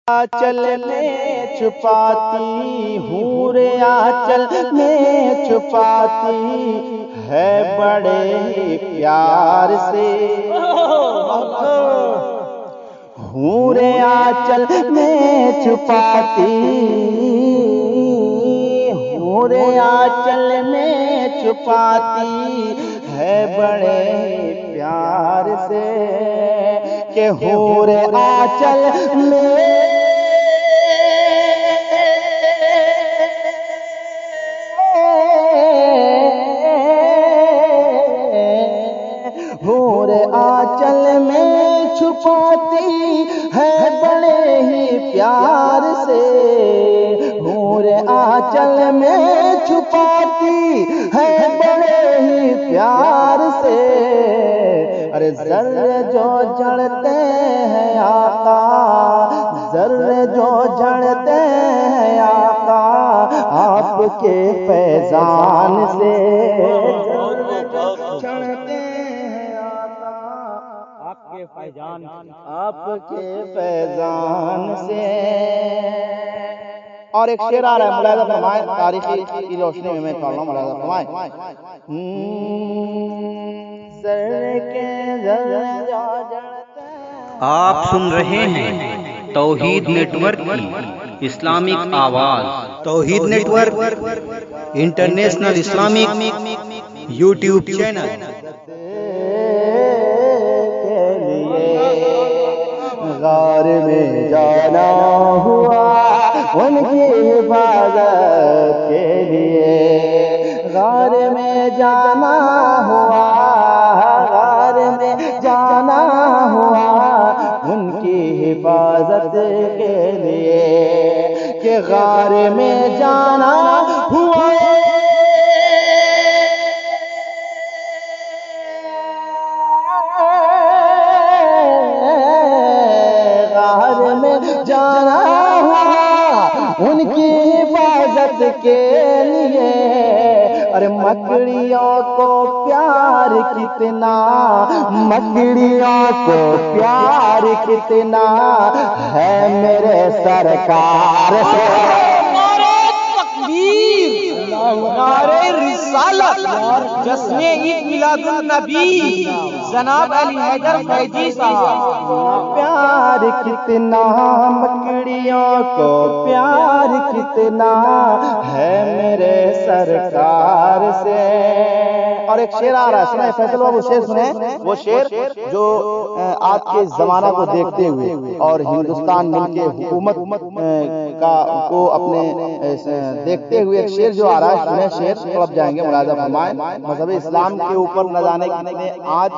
آنچل میں چھپاتی ہوں رے آنچل میں چھپاتی ہے بڑے ہی پیار سے ہوں رے آنچل میں چھپاتی ہوں رے آنچل میں چھپاتی ہے بڑے ہی پیار سے کہ ہوں رے آنچل میں ہوں رے آنچل میں چھپاتی ہے بڑے ہی پیار سے ہوں رے آنچل میں چھپاتی ہے بڑے ہی پیار سے ارے ذرے جو جڑتے ہیں آقا ذرے جو جڑتے ہیں آقا آپ کے فیضان سے چڑھتے ہیں آقا آپ کے فیضان آپ کے فیضان سے اور ایک شعر آ رہا ہے ملاحظہ فرمائیں تاریخی کی روشنی میں پڑھ رہا ہوں ملاحظہ فرمائیں آپ سن رہے ہیں توحید نیٹ ورک کی اسلامک آواز Tawheed network international Islamic YouTube channel غار میں جانا ہوا ان کی حفاظت کے لیے غار میں جانا ہوا غار میں جانا ہوا ان کی حفاظت کے لیے کہ غار میں جانا ہوا غار میں جانا ہوا ان کی حفاظت کے لیے ارے مکڑیوں کو پیار کتنا مکڑیوں کو پیار کتنا ہے میرے سرکار سے نعرہ رسالت جشن عید میلاد النبی جناب علی حیدر فیضی صاحب پیار کتنا مکڑیوں کو پیار کتنا ہے میرے سرکار سے اور ایک شعر آ رہا ہے سنیں فیصل بابو شعر سنیں وہ شعر جو آج کے زمانہ کو دیکھتے ہوئے اور ہندوستان ملک کے حکومت کو اپنے دیکھتے ہوئے ایک شعر جو آ رہا ہے سنیں شعر طلب جائیں گے ملاحظہ فرمائیں مذہب اسلام کے اوپر نہ جانے کتنے آج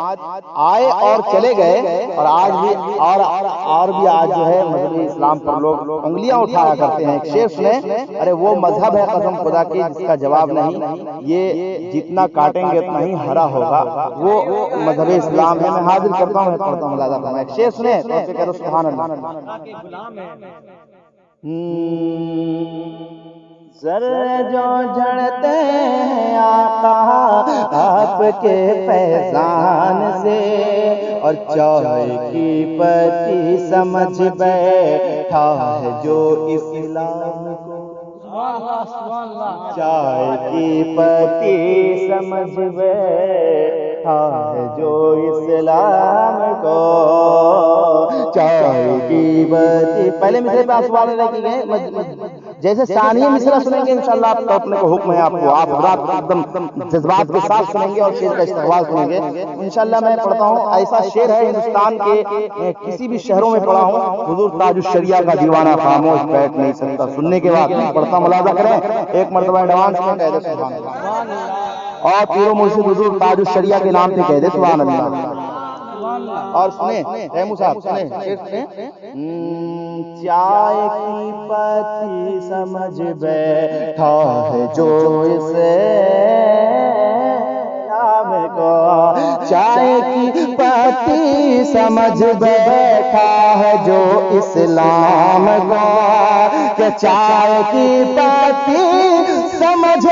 آئے اور چلے گئے اور آج بھی اور بھی آج جو ہے مذہب اسلام پر لوگ انگلیاں اٹھایا کرتے ہیں ایک شعر سنیں ارے وہ مذہب ہے قسم خدا کی جس کا جواب نہیں یہ جتنا کاٹیں گے اتنا ہی ہرا ہوگا وہ مذہب اسلام ہے میں حاضر کرتا ہوں پڑھتا ہوں ملاحظہ فرمائیں ایک شعر سنیں تو اسے کہہ دو سبحان اللہ ذرے جو جڑتے ہیں آقا آپ کے فیضان سے اور چائے کی پتی سمجھ بیٹھا ہے جو اسلام کو چائے کی پتی سمجھ بیٹھا ہے جو اسلام کو چائے کی پتی پہلے مصرے پہ آسوال رکھی گئے جیسے ثانیہ مصرع سنیں گے انشاءاللہ آپ اپنے کو حکم ہے آپ کو آپ رات ایک دم جذبات کے ساتھ سنیں گے اور شعر کا استقبال سنیں گے انشاءاللہ میں پڑھتا ہوں ایسا شعر ہے ہندوستان کے کسی بھی شہروں میں پڑھا ہوں حضور تاج الشریعہ کا دیوانہ خاموش بیٹھ نہیں سکتا سننے کے بعد پڑھتا ملاحظہ کریں ایک مرتبہ ایڈوانس میں کہہ دے سبحان اللہ اور پیر و مرشد حضور تاج الشریعہ کے نام سے کہہ دے سبحان اللہ اور سنیں ریمو صاحب سنیں شعر سنیں چائے کی پتی سمجھ بیٹھا ہے جو اسے نام کو چائے کی پتی سمجھ بیٹھا ہے جو اسلام کو کہ چائے کی پتی سمجھ